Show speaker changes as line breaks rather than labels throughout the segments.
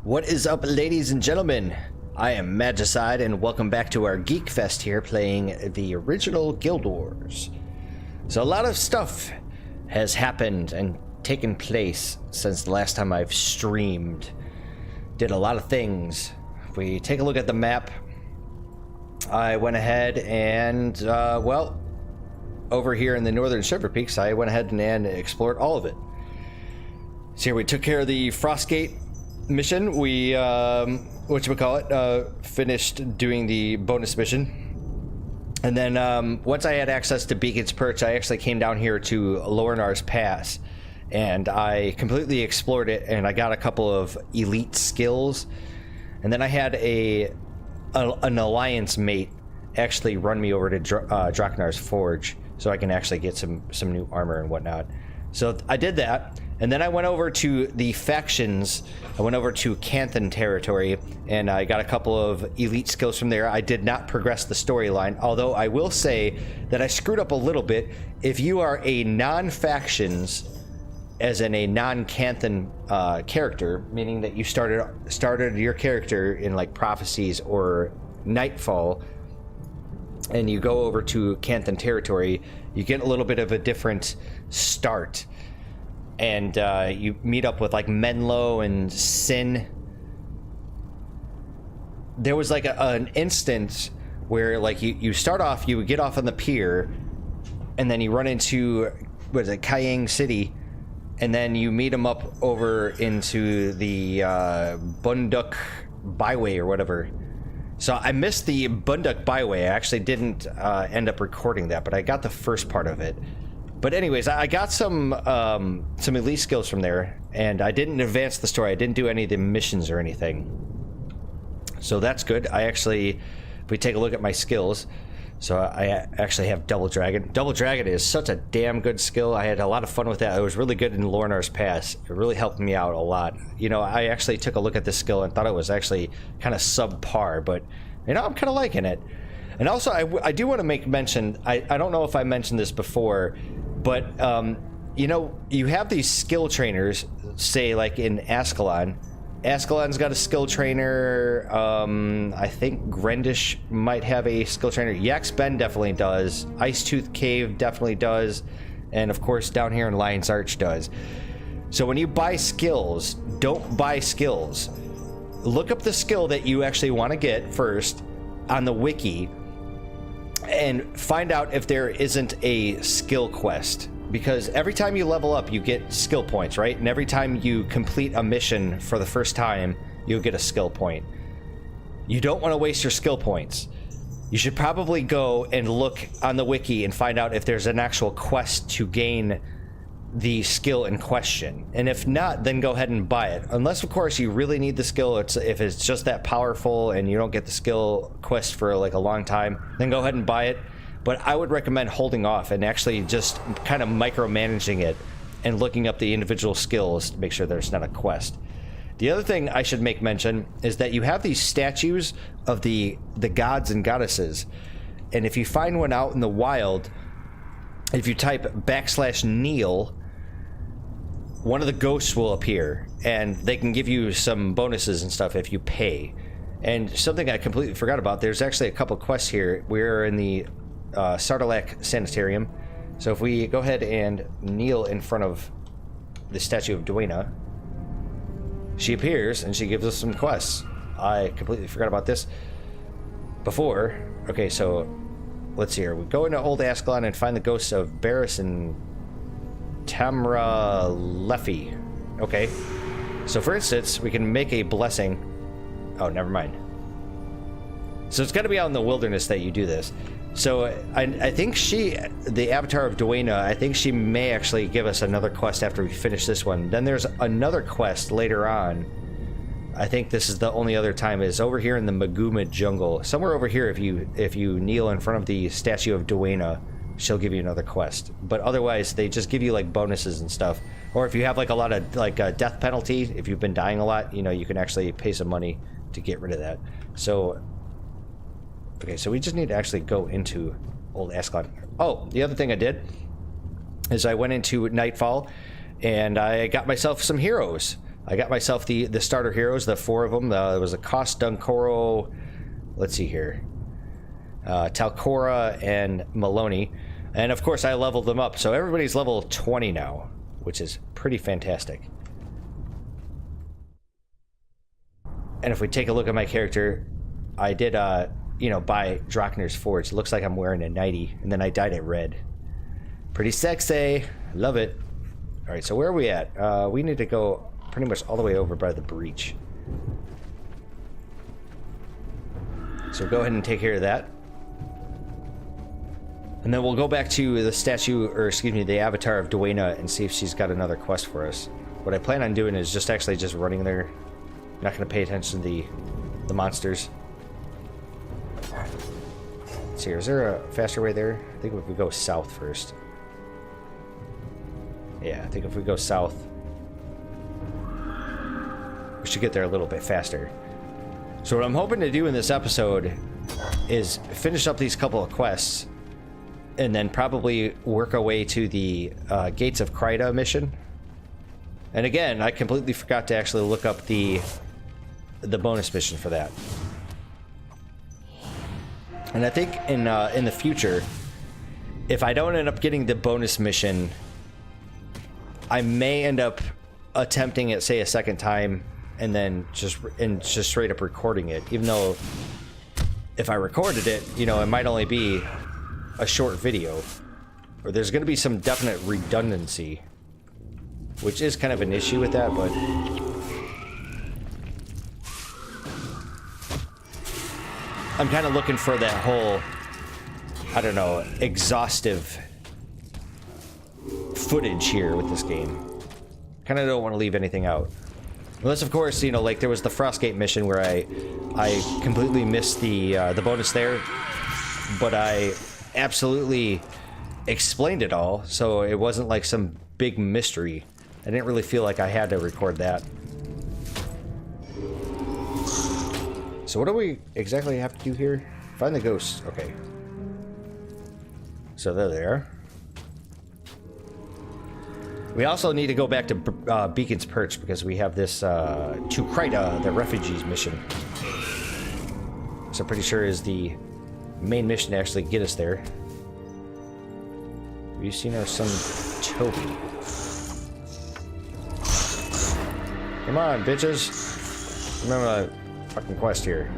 What is up, ladies and gentlemen? I am Magicide, and welcome back to our Geek Fest here, playing the original Guild Wars. So a lot of stuff has happened and taken place since the last time I've streamed. Did a lot of things. If we take a look at the map, I went ahead and, well, over here in the northern server peaks, I went ahead and explored all of it. So here we took care of the Frostgate mission. We finished doing the bonus mission, and then once I had access to Beacon's Perch, I actually came down here to Lornar's Pass, and I completely explored it, and I got a couple of elite skills, and then I had an alliance mate actually run me over to Draknar's Forge so I can actually get some new armor and whatnot. So I did that. And then I went over to the factions. I went over to Canthan territory, and I got a couple of elite skills from there. I did not progress the storyline, although I will say that I screwed up a little bit. If you are a non-factions, as in a non-Canthan character, meaning that you started your character in like Prophecies or Nightfall, and you go over to Canthan territory, you get a little bit of a different start. And you meet up with like Menlo and Sin. There was like an instance where like you start off, you would get off on the pier, and then you run into, what is it, Kayang City, and then you meet them up over into the Bunduk Byway or whatever. So I missed the Bunduk Byway. I actually didn't end up recording that, but I got the first part of it. But anyways, I got some elite skills from there, and I didn't advance the story. I didn't do any of the missions or anything. So that's good. If we take a look at my skills, so I actually have Double Dragon. Double Dragon is such a damn good skill. I had a lot of fun with that. It was really good in Lornar's Pass. It really helped me out a lot. You know, I actually took a look at this skill and thought it was actually kind of subpar, but, you know, I'm kind of liking it. And also, I do want to make mention, I don't know if I mentioned this before, but, you know, you have these skill trainers, say, like in Ascalon. Ascalon's got a skill trainer. I think Grendish might have a skill trainer. Yaxben definitely does. Icetooth Cave definitely does. And, of course, down here in Lion's Arch does. So when you buy skills, don't buy skills. Look up the skill that you actually want to get first on the wiki, and find out if there isn't a skill quest, because every time you level up you get skill points, right? And every time you complete a mission for the first time you'll get a skill point. You don't want to waste your skill points. You should probably go and look on the wiki and find out if there's an actual quest to gain the skill in question, and if not, then go ahead and buy it, unless of course you really need the skill. If it's just that powerful and you don't get the skill quest for like a long time, then go ahead and buy it. But I would recommend holding off and actually just kind of micromanaging it and looking up the individual skills to make sure there's not a quest. The other thing I should make mention is that you have these statues of the gods and goddesses, and if you find one out in the wild, if you type /Neil, one of the ghosts will appear, and they can give you some bonuses and stuff if you pay. And something I completely forgot about, there's actually a couple quests here. We're in the Sartalak Sanitarium. So if we go ahead and kneel in front of the statue of Dwayna, she appears and she gives us some quests. I completely forgot about this before. Okay, so let's see here. We go into Old Ascalon and find the ghosts of Barris and Tamra Leffy. Okay. So for instance, we can make a blessing. Oh, never mind. So it's got to be out in the wilderness that you do this. So I think the Avatar of Dwayna, I think she may actually give us another quest after we finish this one. Then there's another quest later on. I think this is the only other time, is over here in the Maguma jungle. Somewhere over here, if you kneel in front of the statue of Dwayna, she'll give you another quest. But otherwise, they just give you like bonuses and stuff. Or if you have like a lot of like a death penalty, if you've been dying a lot, you know, you can actually pay some money to get rid of that. So, okay, so we just need to actually go into Old Ascalon. Oh, the other thing I did is I went into Nightfall and I got myself some heroes. I got myself the starter heroes, the 4 of them. There was a Koss, Dunkoro, let's see here, Talcora, and Maloney. And of course I leveled them up, so everybody's level 20 now, which is pretty fantastic. And if we take a look at my character, I did, you know, buy Drachner's Forge. It looks like I'm wearing a nightie, and then I dyed it red. Pretty sexy. Love it. All right, so where are we at? We need to go pretty much all the way over by the breach. So go ahead and take care of that. And then we'll go back to the statue, or excuse me, the Avatar of Dwayna, and see if she's got another quest for us. What I plan on doing is just running there. I'm not going to pay attention to the monsters. Let's see, is there a faster way there? I think if we go south first. Yeah, I think if we go south, we should get there a little bit faster. So what I'm hoping to do in this episode is finish up these couple of quests, and then probably work our way to the Gates of Kryta mission. And again, I completely forgot to actually look up the bonus mission for that. And I think in the future, if I don't end up getting the bonus mission, I may end up attempting it, say, a second time, and then just straight up recording it. Even though if I recorded it, you know, it might only be a short video, or there's going to be some definite redundancy, which is kind of an issue with that, but I'm kind of looking for that whole, I don't know, exhaustive footage here with this game. Kind of don't want to leave anything out. Unless, of course, you know, like there was the Frostgate mission where I completely missed the bonus there, but I absolutely explained it all, so it wasn't like some big mystery. I didn't really feel like I had to record that. So what do we exactly have to do here? Find the ghosts. Okay. So they're there. We also need to go back to Beacon's Perch because we have this to Kryta, the refugees mission. So I'm pretty sure is the main mission to actually get us there. Have you seen our son Toby? Come on, bitches. Remember the fucking quest here.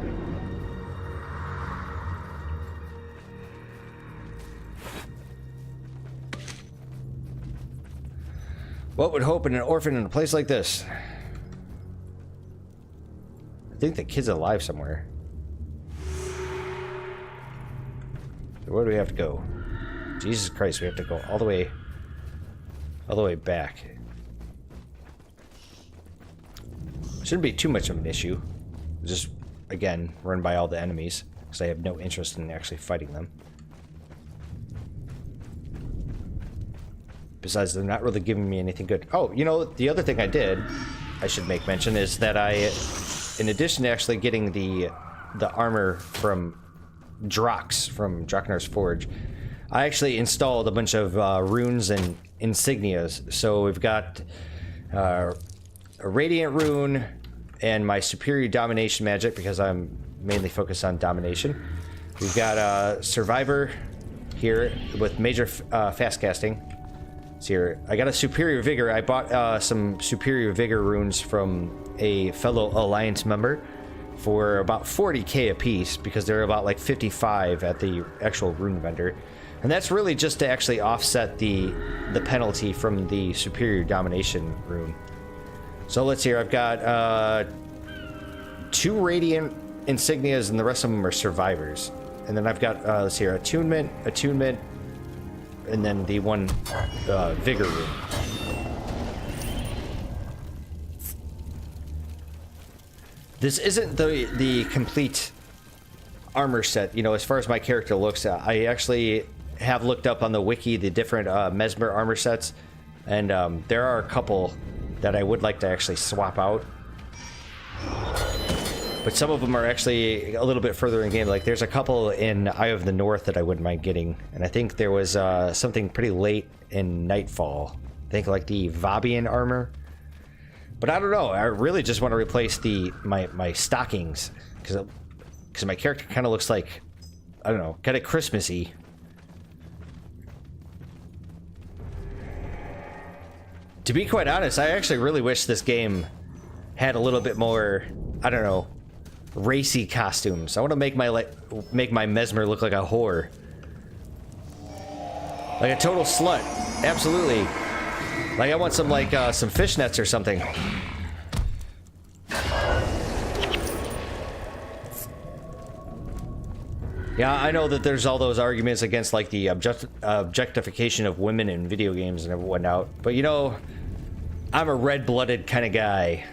What would hope in an orphan in a place like this? I think the kid's alive somewhere. So where do we have to go? Jesus Christ, we have to go all the way back. Shouldn't be too much of an issue. Just, again, run by all the enemies, because I have no interest in actually fighting them. Besides, they're not really giving me anything good. Oh, you know, the other thing I did, I should make mention, is that I, in addition to actually getting the armor from Drax, from Drachner's Forge, I actually installed a bunch of runes and insignias. So we've got a Radiant rune and my Superior Domination magic, because I'm mainly focused on domination. We've got a Survivor here with major fast casting. Here, I got a Superior Vigor. I bought some Superior Vigor runes from a fellow Alliance member for about 40k a piece, because they're about like 55 at the actual rune vendor, and that's really just to actually offset the penalty from the Superior Domination rune. So let's see here. I've got 2 Radiant insignias, and the rest of them are Survivors. And then I've got let's see here, attunement, and then the one Vigor rune. This isn't the complete armor set, you know, as far as my character looks. I actually have looked up on the wiki the different Mesmer armor sets, and there are a couple that I would like to actually swap out. But some of them are actually a little bit further in game. Like there's a couple in Eye of the North that I wouldn't mind getting, and I think there was something pretty late in Nightfall. I think like the Vabian armor. But I don't know. I really just want to replace my stockings because my character kind of looks like, I don't know, kind of Christmassy. To be quite honest, I actually really wish this game had a little bit more, I don't know, racy costumes. I want to make my Mesmer look like a whore. Like a total slut. Absolutely. Like I want some some fishnets or something. Yeah, I know that there's all those arguments against like the objectification of women in video games and whatnot, but you know, I'm a red-blooded kind of guy.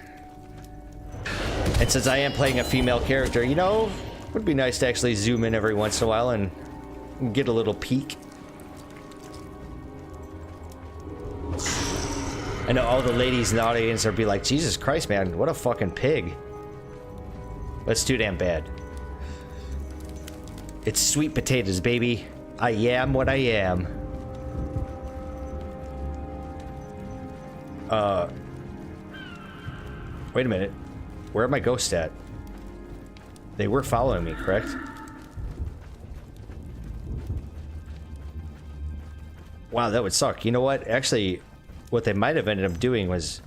And since I am playing a female character, you know, it would be nice to actually zoom in every once in a while and get a little peek. I know all the ladies in the audience are be like, Jesus Christ, man, what a fucking pig. That's too damn bad. It's sweet potatoes, baby. I am what I am. Wait a minute. Where are my ghosts at? They were following me, correct? Wow, that would suck. You know what? Actually, what they might have ended up doing was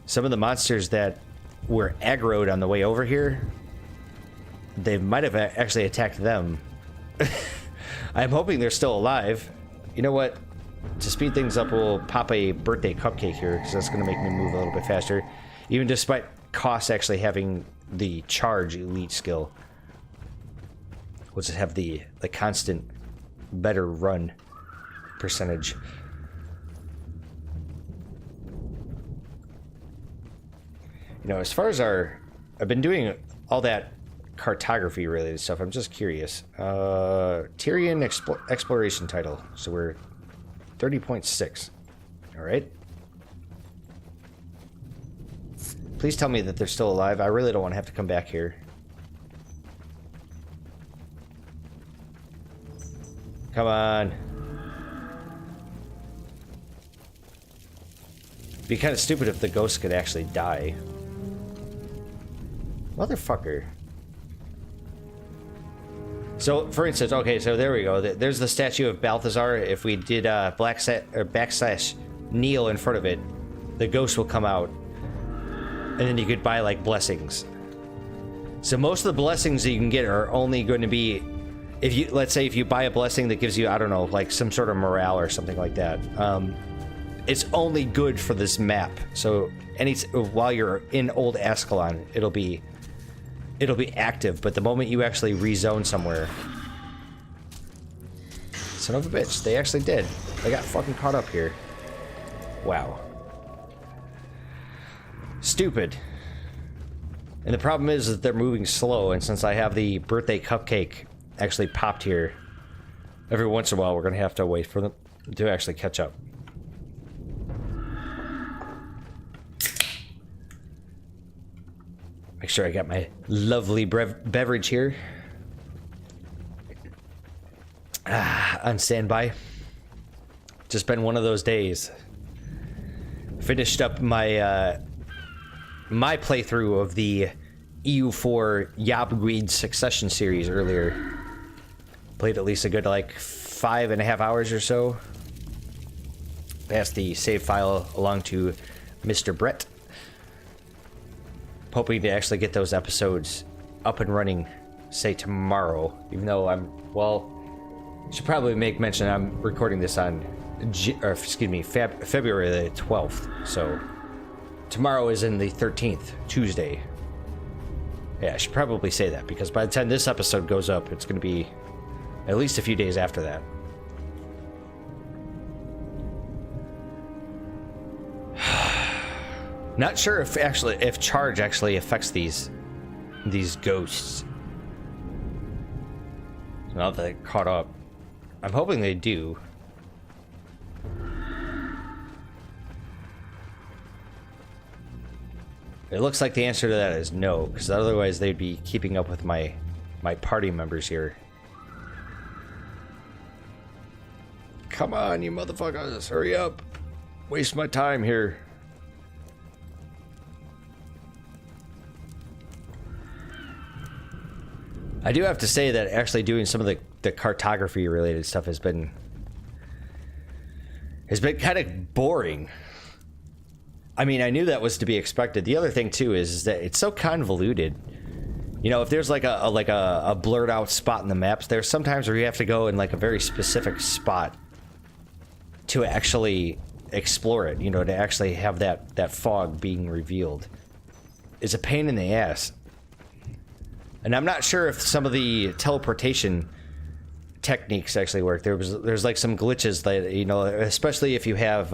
some of the monsters that were aggroed on the way over here, they might have actually attacked them. I'm hoping they're still alive. You know what? To speed things up, we'll pop a birthday cupcake here, because that's going to make me move a little bit faster. Even despite Cost actually having the charge elite skill. We'll just have the constant better run percentage. You know, as far as I've been doing all that cartography related stuff. I'm just curious. Tyrian exploration title. So we're 30.6. All right. Please tell me that they're still alive. I really don't want to have to come back here. Come on. It'd be kind of stupid if the ghost could actually die. Motherfucker. So, for instance, okay, so there we go. There's the statue of Balthazar. If we did backslash kneel in front of it, the ghost will come out. And then you could buy, like, blessings. So most of the blessings that you can get are only going to be... if you, let's say if you buy a blessing that gives you, I don't know, like some sort of morale or something like that. It's only good for this map. So while you're in Old Ascalon, it'll be active, but the moment you actually rezone somewhere... Son of a bitch, they actually did. They got fucking caught up here. Wow. Stupid. And the problem is that they're moving slow, and since I have the birthday cupcake actually popped here, every once in a while we're gonna have to wait for them to actually catch up. Make sure I got my lovely beverage here. On standby. Just been one of those days. Finished up my my playthrough of the EU4 Yabguid Succession series earlier. Played at least a good like 5.5 hours or so. Passed the save file along to Mr. Brett. Hoping to actually get those episodes up and running, say tomorrow. Even though should probably make mention I'm recording this on, February the 12th. So tomorrow is in the 13th, Tuesday. Yeah, I should probably say that because by the time this episode goes up, it's going to be at least a few days after that. Not sure if charge actually affects these ghosts. So now that they're caught up, I'm hoping they do. It looks like the answer to that is no, because otherwise they'd be keeping up with my party members here. Come on, you motherfuckers, hurry up! Waste my time here. I do have to say that actually doing some of the cartography related stuff has been kind of boring. I mean, I knew that was to be expected. The other thing too is that it's so convoluted. You know, if there's like a blurred out spot in the maps, there's sometimes where you have to go in like a very specific spot to actually explore it, you know, to actually have that fog being revealed. It's a pain in the ass. And I'm not sure if some of the teleportation techniques actually work. There's like some glitches that, you know, especially if you have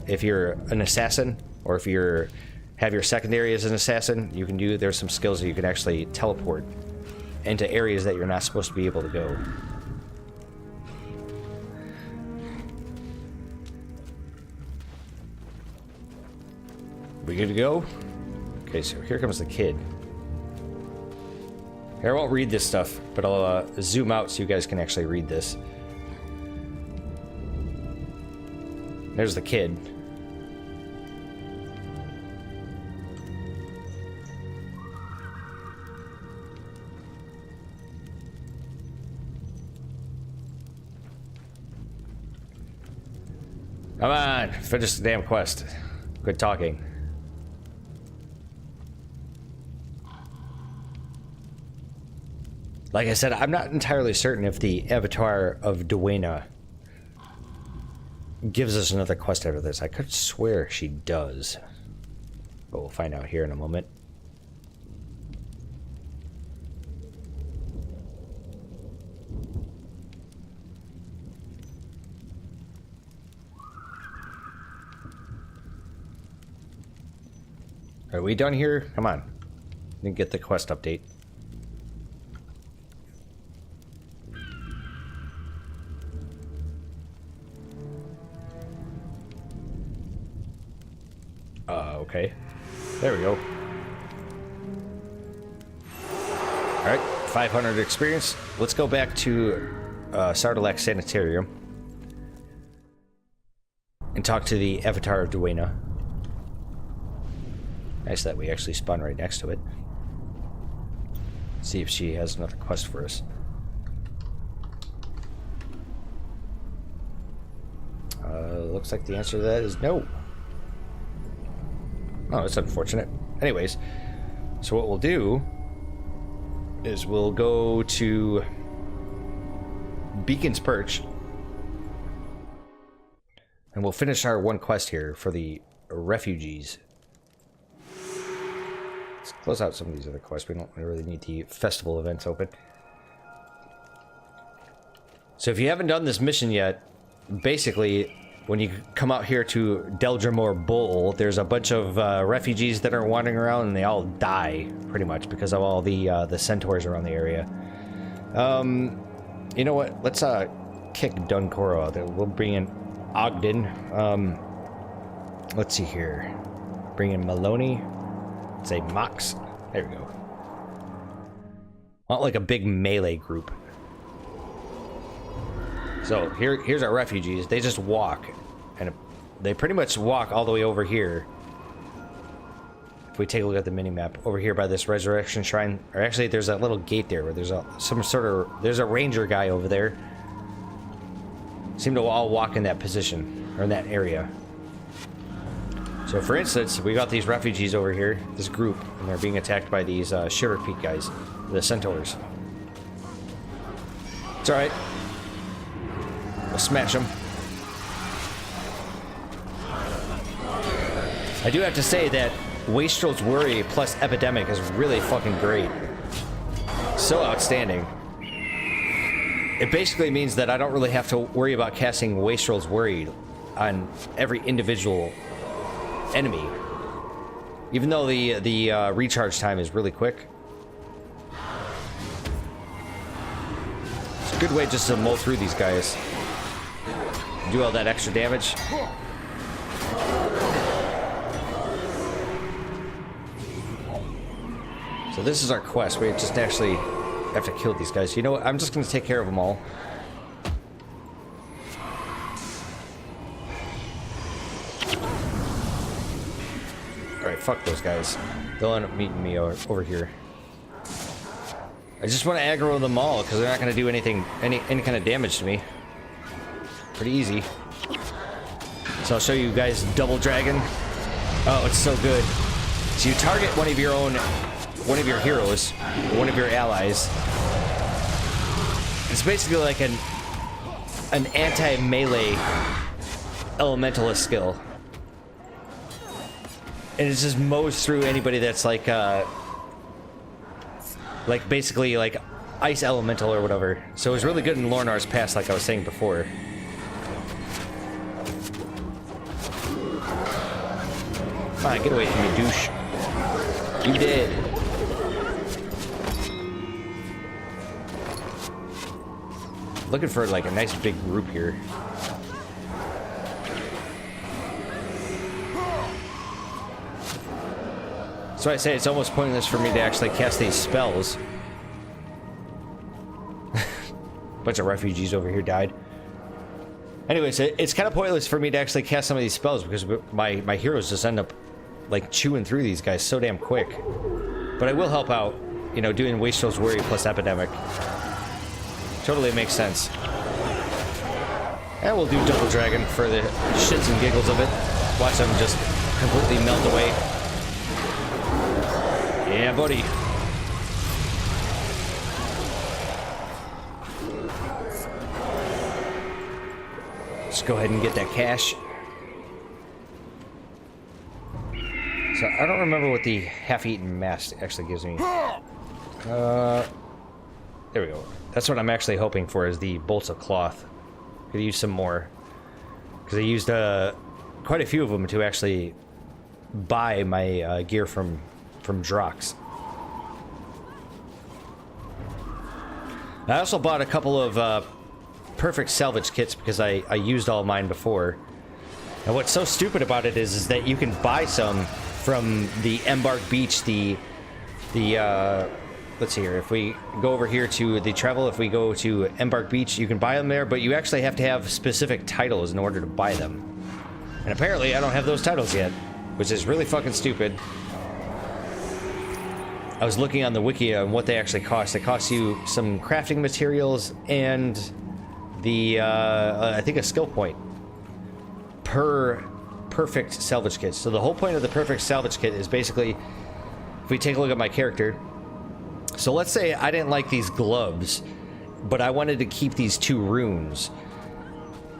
if you're an assassin, or if you're have your secondary as an assassin, you can do, there's some skills that you can actually teleport into areas that you're not supposed to be able to go. We good to go? Okay, so here comes the kid. Here, I won't read this stuff, but I'll zoom out so you guys can actually read this. There's the kid. Come on, finish the damn quest. Good talking. Like I said, I'm not entirely certain if the Avatar of Dwayna gives us another quest after this. I could swear she does. But we'll find out here in a moment. Are we done here? Come on. Didn't get the quest update. Okay. There we go. Alright, 500 experience. Let's go back to Sardallac Sanitarium and talk to the Avatar of Dwayna. Nice that we actually spawn right next to it. See if she has another quest for us. Looks like the answer to that is no. Oh, that's unfortunate. Anyways, so what we'll do is we'll go to Beacon's Perch and we'll finish our one quest here for the refugees. Let's close out some of these other quests. We don't really need the festival events open. So if you haven't done this mission yet, basically when you come out here to Deldrimore Bowl, there's a bunch of refugees that are wandering around, and they all die pretty much because of all the centaurs around the area. You know what? Let's kick Dunkoro out there. We'll bring in Ogden. Let's see here. Bring in Maloney. Say Mox. There we go. I want like a big melee group. So here's our refugees. They just walk, and they pretty much walk all the way over here. If we take a look at the mini map over here by this resurrection shrine, or actually there's that little gate there where there's there's a ranger guy over there. Seem to all walk in that position or in that area. So for instance, we got these refugees over here, this group, and they're being attacked by these Shiver Peak guys, the centaurs. It's alright. We'll smash them. I do have to say that Wastrel's Worry plus Epidemic is really fucking great. So outstanding. It basically means that I don't really have to worry about casting Wastrel's Worry on every individual enemy. Even though the recharge time is really quick. It's a good way just to mow through these guys. Do all that extra damage. So this is our quest. We just actually have to kill these guys. You know what? I'm just going to take care of them all. Alright, fuck those guys. They'll end up meeting me over here. I just want to aggro them all because they're not going to do anything, any kind of damage to me. Pretty easy. So I'll show you guys Double Dragon. Oh, it's so good. So you target one of your heroes, one of your allies. It's basically like an anti-melee elementalist skill. And it just mows through anybody that's like basically like ice elemental or whatever. So it was really good in Lornar's Pass, like I was saying before. Come on, get away from me, douche. You did. Looking for like a nice big group here. So I say it's almost pointless for me to actually cast these spells. Bunch of refugees over here died. Anyways, it's kind of pointless for me to actually cast some of these spells because my heroes just end up like chewing through these guys so damn quick. But I will help out, you know, doing Wastrel's Worry plus Epidemic. Totally makes sense. And we'll do Double Dragon for the shits and giggles of it. Watch them just completely melt away. Yeah, buddy. Let's go ahead and get that cash. So I don't remember what the half-eaten mass actually gives me. There we go. That's what I'm actually hoping for, is the bolts of cloth. Could use some more, because I used quite a few of them to actually buy my gear from Drox. I also bought a couple of perfect salvage kits because I used all mine before. And what's so stupid about it is that you can buy some from the Embark Beach, let's see here, if we go over here to the travel, if we go to Embark Beach, you can buy them there, but you actually have to have specific titles in order to buy them. And apparently I don't have those titles yet, which is really fucking stupid. I was looking on the wiki on what they actually cost. It costs you some crafting materials and the, I think a skill point per perfect salvage kit. So the whole point of the perfect salvage kit is basically, if we take a look at my character, so let's say I didn't like these gloves, but I wanted to keep these 2 runes.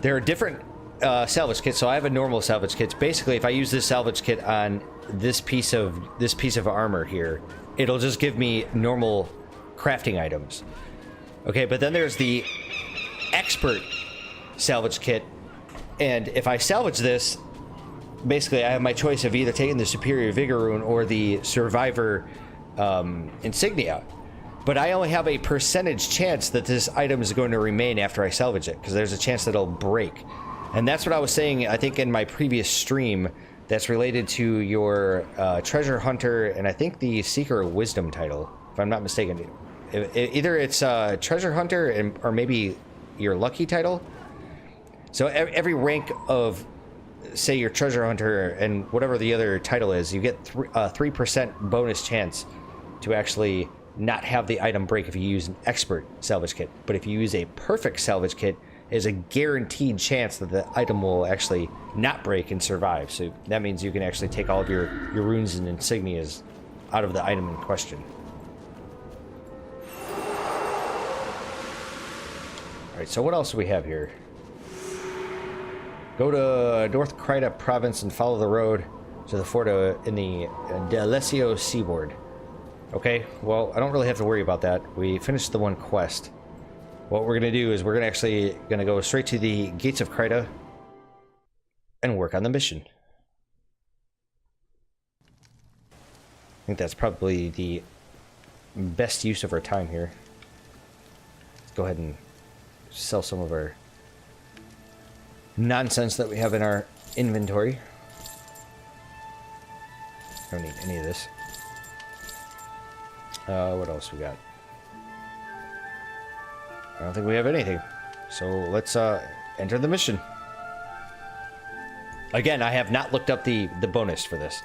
There are different salvage kits. So I have a normal salvage kit. Basically, if I use this salvage kit on this piece of armor here, it'll just give me normal crafting items. Okay, but then there's the expert salvage kit, and if I salvage this, basically I have my choice of either taking the superior vigor rune or the survivor insignia, but I only have a percentage chance that this item is going to remain after I salvage it, because there's a chance that it'll break. And that's what I was saying, I think, in my previous stream, that's related to your treasure hunter and I think the seeker of wisdom title, if I'm not mistaken. Either it's treasure hunter or maybe your lucky title. So every rank of, say, your treasure hunter and whatever the other title is, you get 3% bonus chance to actually not have the item break if you use an expert salvage kit. But if you use a perfect salvage kit, there's a guaranteed chance that the item will actually not break and survive. So that means you can actually take all of your runes and insignias out of the item in question. Alright, so what else do we have here? Go to North Kryta province and follow the road to the fort in the Delesio seaboard. Okay, well, I don't really have to worry about that. We finished the one quest. What we're going to do is we're going to go straight to the Gates of Kryta and work on the mission. I think that's probably the best use of our time here. Let's go ahead and sell some of our nonsense that we have in our inventory. Don't need any of this. What else we got? I don't think we have anything. So let's enter the mission. Again, I have not looked up the bonus for this.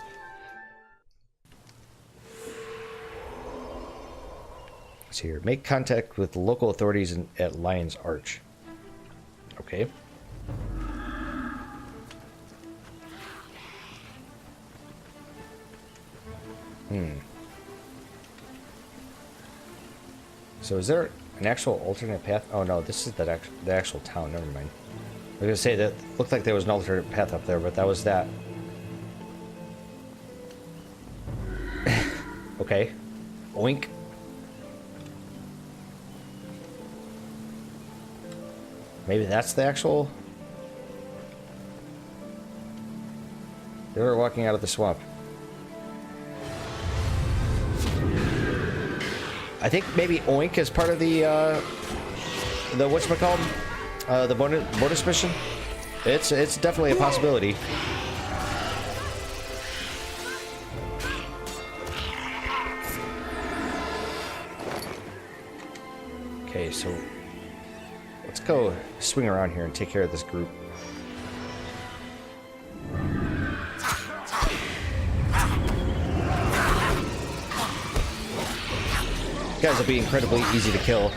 Let's see here. Make contact with local authorities at Lion's Arch. Okay. So is there an actual alternate path? Oh no, this is the actual town. Never mind. I was gonna say that looked like there was an alternate path up there, but that was that. Okay. Oink. Maybe that's the actual... They were walking out of the swamp. I think maybe Oink is part of the whatchamacallit? The bonus mission? It's definitely a possibility. Okay, so let's go swing around here and take care of this group. Guys will be incredibly easy to kill,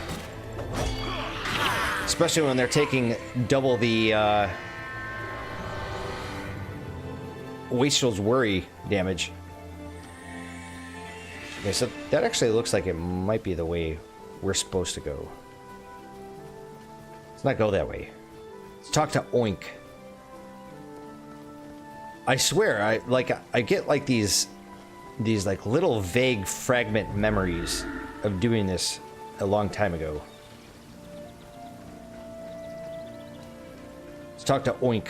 especially when they're taking double the Wastrel's Worry damage. Okay, so that actually looks like it might be the way we're supposed to go. Let's not go that way. Let's talk to Oink. I swear, I get like these like little vague fragment memories of doing this a long time ago. Let's talk to Oink.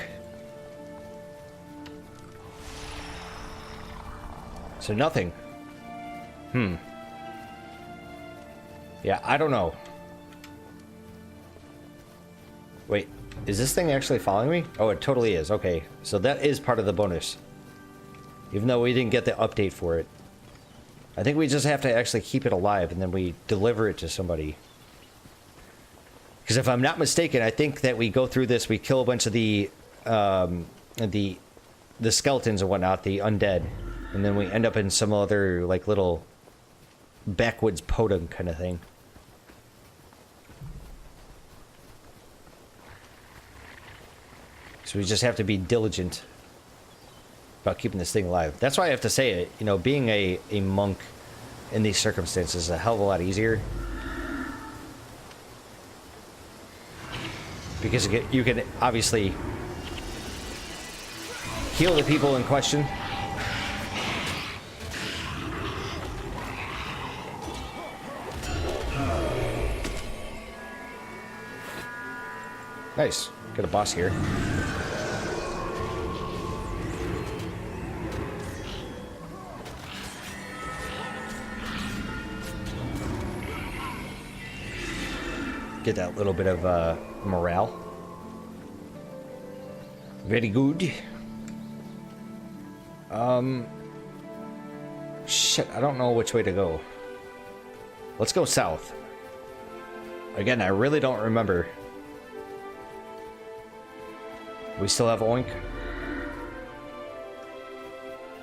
So nothing. Yeah, I don't know. Wait, is this thing actually following me? Oh, it totally is. Okay, so that is part of the bonus. Even though we didn't get the update for it. I think we just have to actually keep it alive and then we deliver it to somebody. Because if I'm not mistaken, I think that we go through this, we kill a bunch of the skeletons and whatnot, the undead, and then we end up in some other like little backwoods podunk kind of thing. So we just have to be diligent about keeping this thing alive. That's why I have to say it. You know, being a monk in these circumstances is a hell of a lot easier. Because you can obviously heal the people in question. Nice. Got a boss here. Get that little bit of morale. Very good. Shit, I don't know which way to go. Let's go south. Again, I really don't remember. We still have Oink.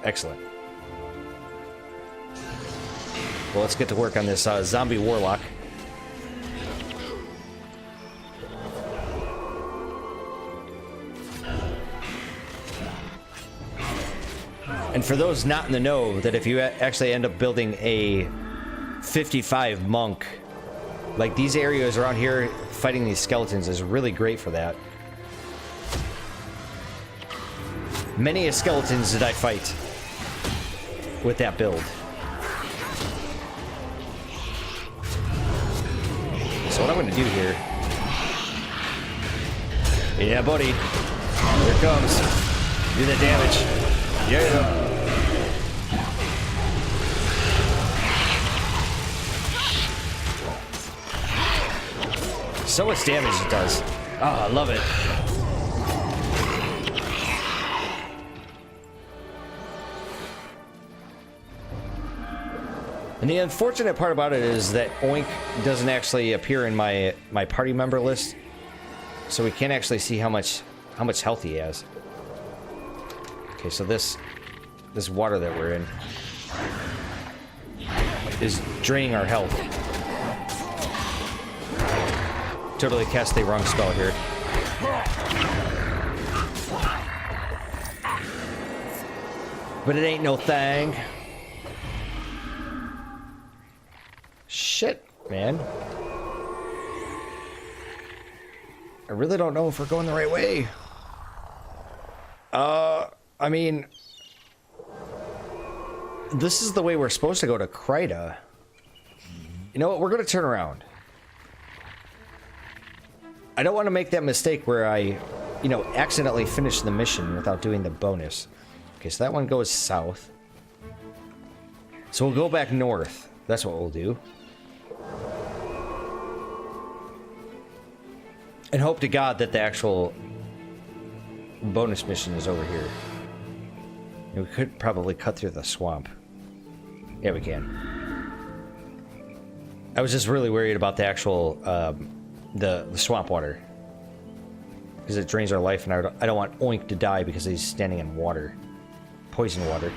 Excellent. Well, let's get to work on this zombie warlock. And for those not in the know, that if you actually end up building a 55 monk, like these areas around here fighting these skeletons is really great for that. Many a skeletons did I fight with that build. So what I'm gonna do here... Yeah, buddy. Here it comes. Do the damage. Yeah. So much damage it does. Oh, I love it. And the unfortunate part about it is that Oink doesn't actually appear in my party member list, so we can't actually see how much health he has. Okay, so this water that we're in is draining our health. totally cast the wrong spell here. But it ain't no thing. Shit, man. I really don't know if we're going the right way. I mean, this is the way we're supposed to go to Kryta. You know what? We're going to turn around. I don't want to make that mistake where I, you know, accidentally finish the mission without doing the bonus. Okay, so that one goes south. So we'll go back north. That's what we'll do. And hope to God that the actual bonus mission is over here. And we could probably cut through the swamp. Yeah, we can. I was just really worried about the actual, the swamp water. Because it drains our life, and I don't want Oink to die because he's standing in water. Poison water.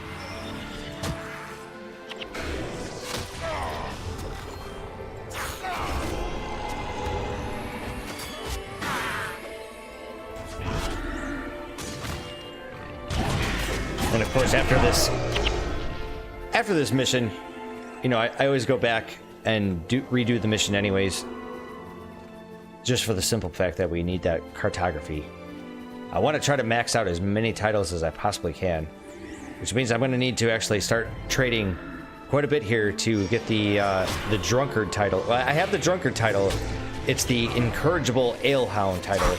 And of course, after this mission, you know, I always go back and redo the mission anyways. Just for the simple fact that we need that cartography. I want to try to max out as many titles as I possibly can. Which means I'm going to need to actually start trading quite a bit here to get the drunkard title. Well, I have the drunkard title. It's the incorrigible alehound title.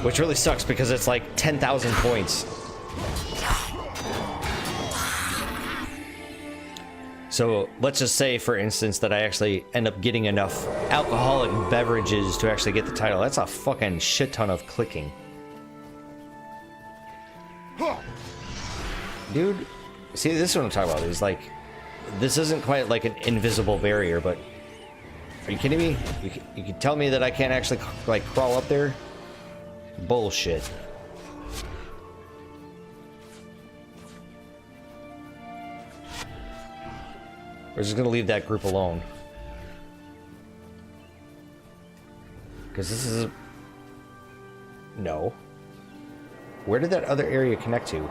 Which really sucks because it's like 10,000 points. So let's just say, for instance, that I actually end up getting enough alcoholic beverages to actually get the title. That's a fucking shit ton of clicking. Dude, see, this is what I'm talking about. Is like, this isn't quite like an invisible barrier, but are you kidding me? You can tell me that I can't actually like crawl up there? Bullshit. We're just gonna leave that group alone. Because this is... No. Where did that other area connect to?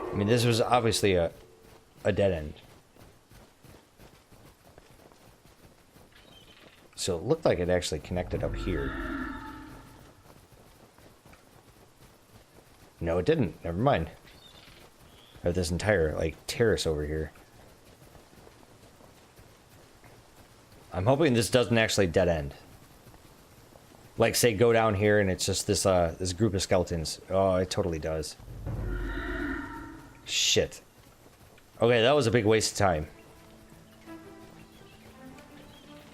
I mean, this was obviously a dead end. So it looked like it actually connected up here. No, it didn't. Never mind. I have this entire, like, terrace over here. I'm hoping this doesn't actually dead end. Like, say, go down here and it's just this, this group of skeletons. Oh, it totally does. Shit. Okay, that was a big waste of time.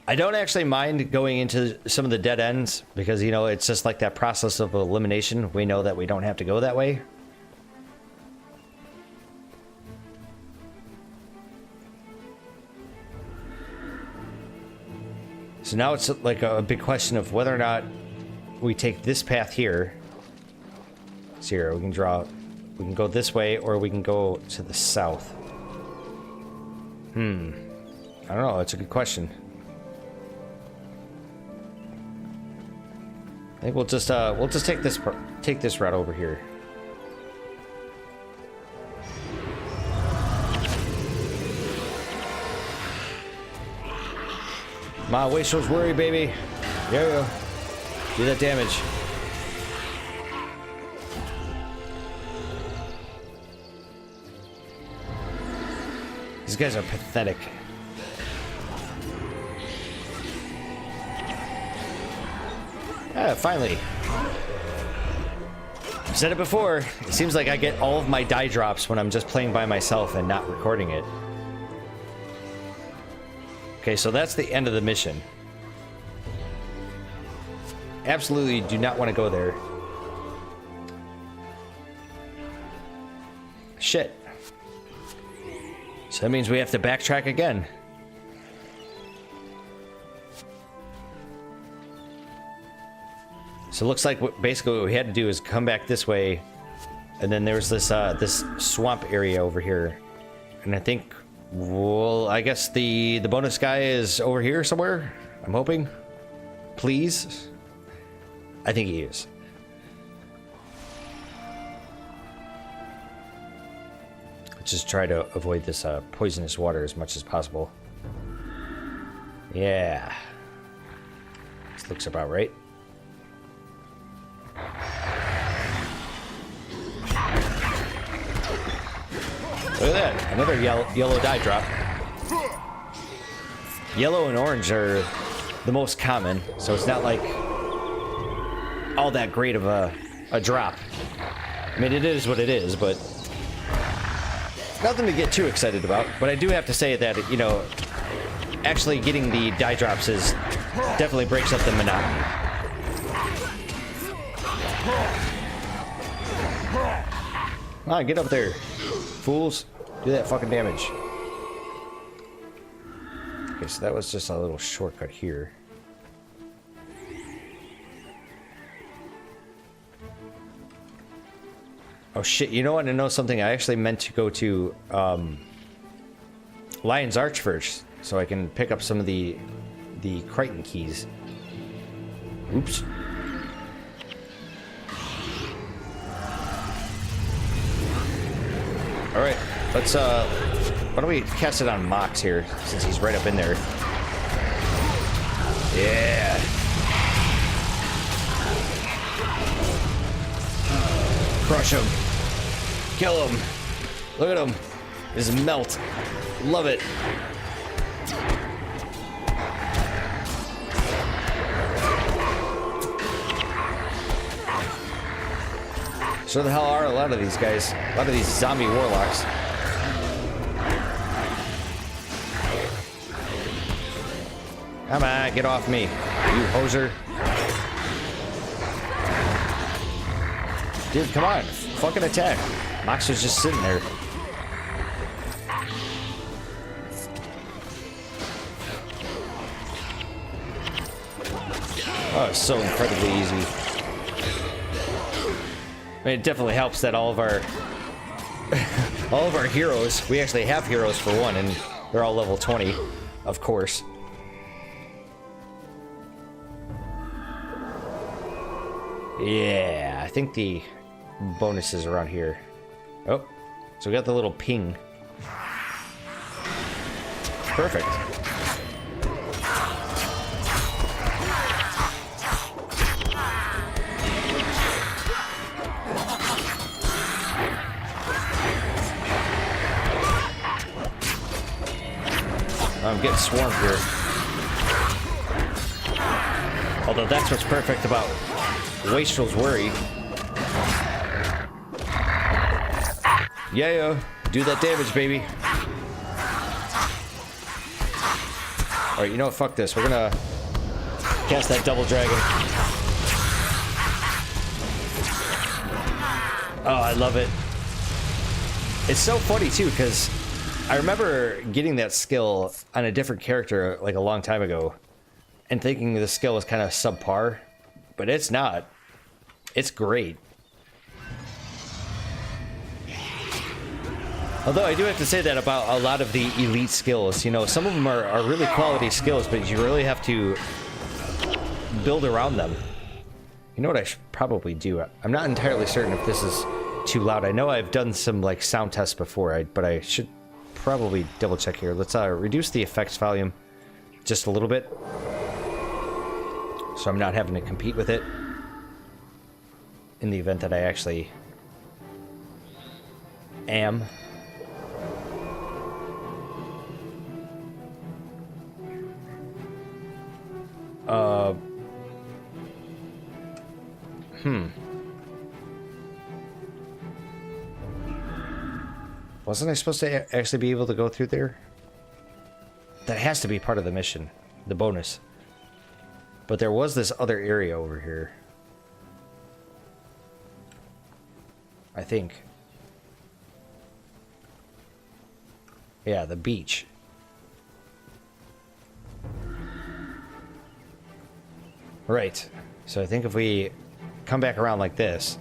I don't actually mind going into some of the dead ends because, you know, it's just like that process of elimination. We know that we don't have to go that way. So now it's like a big question of whether or not we take this path here. So here, we can go this way or we can go to the south. I don't know, that's a good question. I think we'll just take this route over here. My waist shows worry, baby. Yeah. Do that damage. These guys are pathetic. Ah, finally. I've said it before. It seems like I get all of my die drops when I'm just playing by myself and not recording it. Okay, so that's the end of the mission. Absolutely do not want to go there. Shit. So that means we have to backtrack again. So it looks like basically what we had to do is come back this way, and then there's this this swamp area over here, and I think Well, I guess the bonus guy is over here somewhere. I'm hoping. Please. I think he is. Let's just try to avoid this poisonous water as much as possible. Yeah. This looks about right. Look at that. Another yellow dye drop. Yellow and orange are the most common, so it's not like all that great of a drop. I mean, it is what it is, but nothing to get too excited about. But I do have to say that, you know, actually getting the dye drops is definitely breaks up the monotony. Come on, get up there, fools. Do that fucking damage. Okay, so that was just a little shortcut here. Oh shit, you know what? I know something. I actually meant to go to Lion's Arch first, so I can pick up some of the Kryta keys. Oops. Alright, let's why don't we cast it on Mox here, since he's right up in there. Yeah. Crush him. Kill him. Look at him. His melt. Love it. So the hell are a lot of these guys? A lot of these zombie warlocks. Come on, get off me, you hoser. Dude, come on. Fucking attack. Mox was just sitting there. Oh, it's so incredibly easy. I mean, it definitely helps that all of our heroes, we actually have heroes for one, and they're all level 20, of course. Yeah, I think the bonus is around here. Oh, so we got the little ping. Perfect. I'm getting swarmed here. Although that's what's perfect about Wastrel's Worry. Yeah, do that damage, baby. Alright, you know what? Fuck this. We're gonna cast that double dragon. Oh, I love it. It's so funny, too, because I remember getting that skill on a different character like a long time ago and thinking the skill was kind of subpar, but it's not. It's great. Although I do have to say that about a lot of the elite skills. You know, some of them are really quality skills, but you really have to build around them. You know what I should probably do? I'm not entirely certain if this is too loud. I know I've done some like sound tests before, but I should probably double check here. Let's reduce the effects volume just a little bit, so I'm not having to compete with it in the event that I actually am. Wasn't I supposed to actually be able to go through there? That has to be part of the mission, the bonus. But there was this other area over here, I think. Yeah, the beach. Right. So I think if we come back around like this,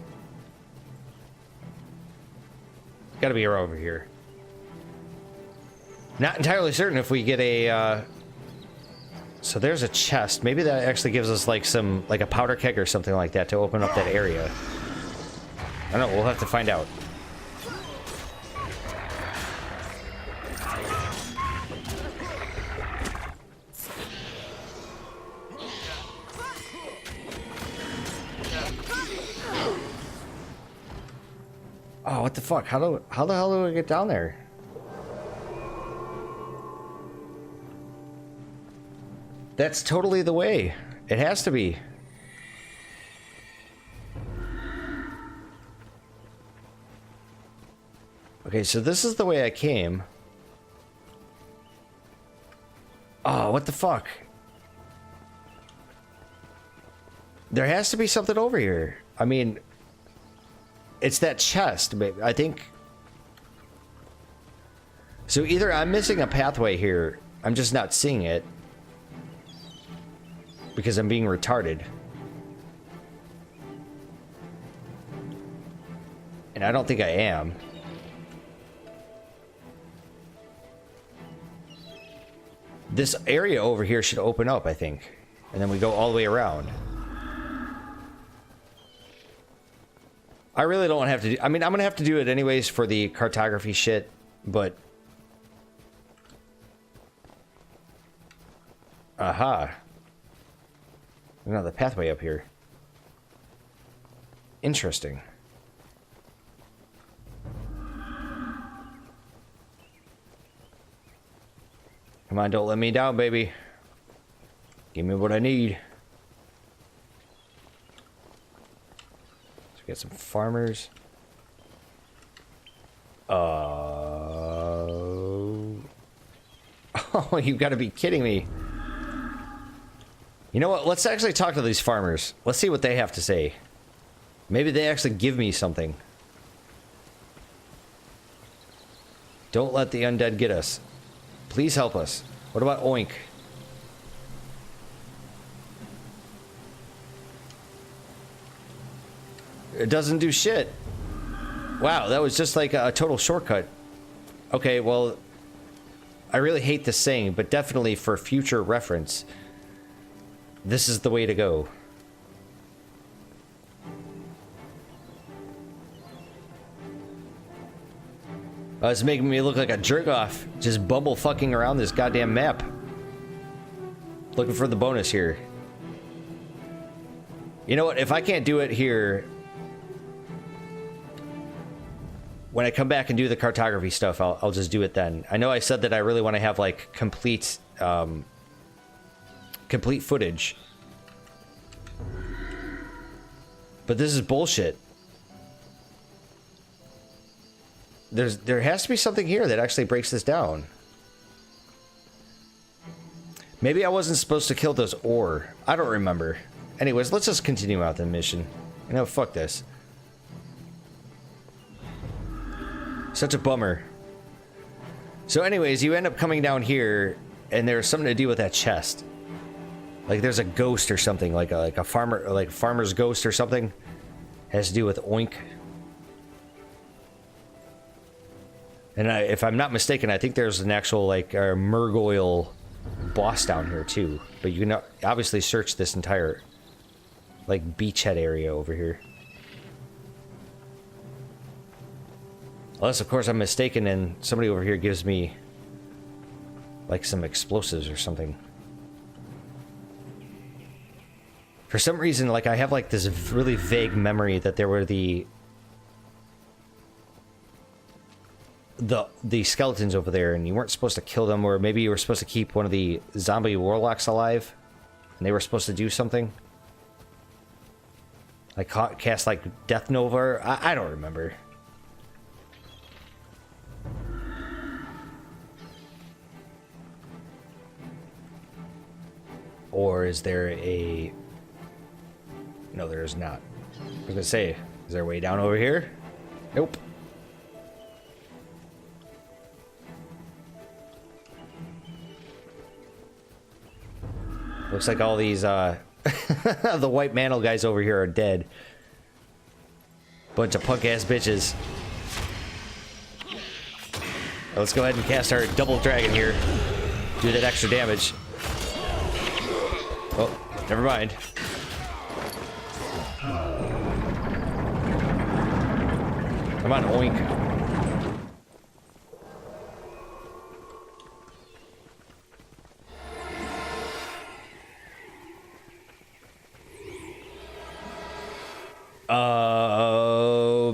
gotta be over here. Not entirely certain if we get a, so there's a chest. Maybe that actually gives us like some, like a powder keg or something like that to open up that area. I don't know, we'll have to find out. Oh, what the fuck? How the hell do we get down there? That's totally the way. It has to be. Okay, so this is the way I came. Oh, what the fuck? There has to be something over here. I mean, it's that chest, I think. So either I'm missing a pathway here, I'm just not seeing it. Because I'm being retarded. And I don't think I am. This area over here should open up, I think. And then we go all the way around. I really don't have to do... I mean, I'm going to have to do it anyways for the cartography shit, but... Aha. Another pathway up here. Interesting. Come on, don't let me down, baby. Give me what I need. So we got some farmers. Oh, you've got to be kidding me. You know what? Let's actually talk to these farmers. Let's see what they have to say. Maybe they actually give me something. Don't let the undead get us. Please help us. What about Oink? It doesn't do shit. Wow, that was just like a total shortcut. Okay, well, I really hate this saying, but definitely for future reference, this is the way to go. Oh, it's making me look like a jerk-off, just bubble fucking around this goddamn map. Looking for the bonus here. You know what, if I can't do it here, when I come back and do the cartography stuff, I'll just do it then. I know I said that I really want to have, like, complete footage. But this is bullshit. There has to be something here that actually breaks this down. Maybe I wasn't supposed to kill those ore. I don't remember. Anyways, let's just continue out the mission. You know, fuck this. Such a bummer. So anyways, you end up coming down here, and there's something to do with that chest. Like there's a ghost or something, like a farmer, like a farmer's ghost or something. Has to do with Oink. And if I'm not mistaken, I think there's an actual, like, Murgoyle boss down here, too. But you can obviously search this entire, like, beachhead area over here. Unless, of course, I'm mistaken and somebody over here gives me, like, some explosives or something. For some reason, like, I have, like, this really vague memory that there were the skeletons over there, and you weren't supposed to kill them, or maybe you were supposed to keep one of the zombie warlocks alive, and they were supposed to do something. Like, cast, like, Death Nova? I don't remember. Or is there a... No, there is not. I was gonna say, is there a way down over here? Nope. Looks like all these, the white mantle guys over here are dead. Bunch of punk-ass bitches. Let's go ahead and cast our double dragon here. Do that extra damage. Oh, never mind. Come on, oink.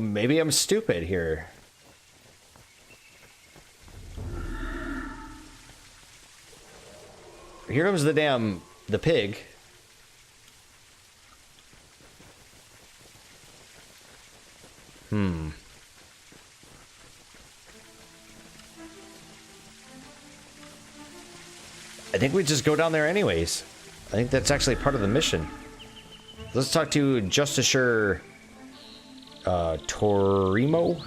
Maybe I'm stupid here. Here comes the pig. I think we just go down there anyways. I think that's actually part of the mission. Let's talk to Justicer Torimo.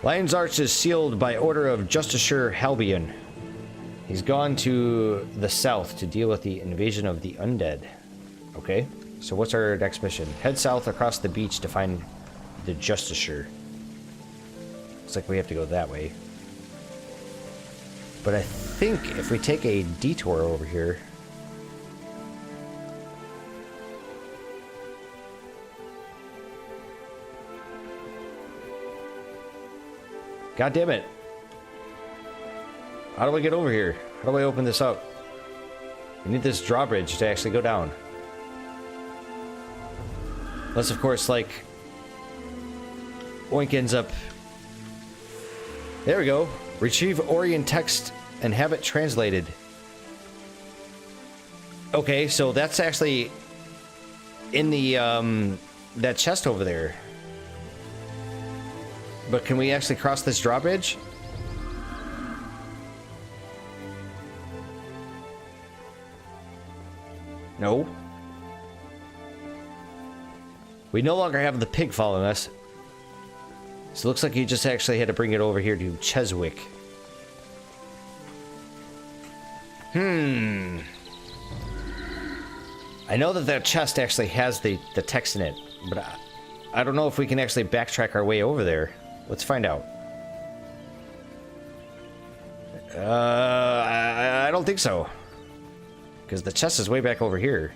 Lion's Arch is sealed by order of Justicer Halbion. He's gone to the south to deal with the invasion of the undead. Okay, so what's our next mission? Head south across the beach to find the Justicer. Looks like we have to go that way. But I think if we take a detour over here... God damn it. How do I get over here? How do I open this up? I need this drawbridge to actually go down. Unless, of course, like... Oink ends up... There we go. Retrieve Orient text and have it translated. Okay, so that's actually... in the, that chest over there. But can we actually cross this drawbridge? No. We no longer have the pig following us. So it looks like you just actually had to bring it over here to Cheswick. I know that that chest actually has the text in it, but I don't know if we can actually backtrack our way over there. Let's find out. I don't think so. Because the chest is way back over here.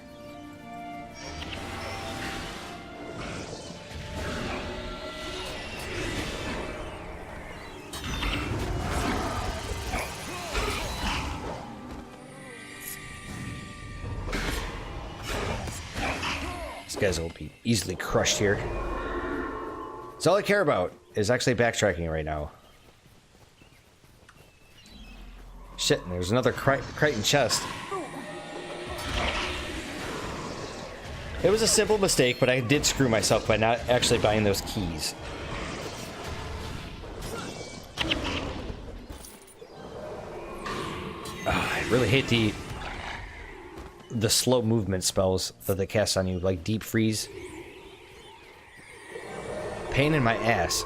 These guys will be easily crushed here. That's all I care about is actually backtracking right now. Shit, and there's another Krytan chest. It was a simple mistake, but I did screw myself by not actually buying those keys. I really hate the slow movement spells that they cast on you, like Deep Freeze. Pain in my ass.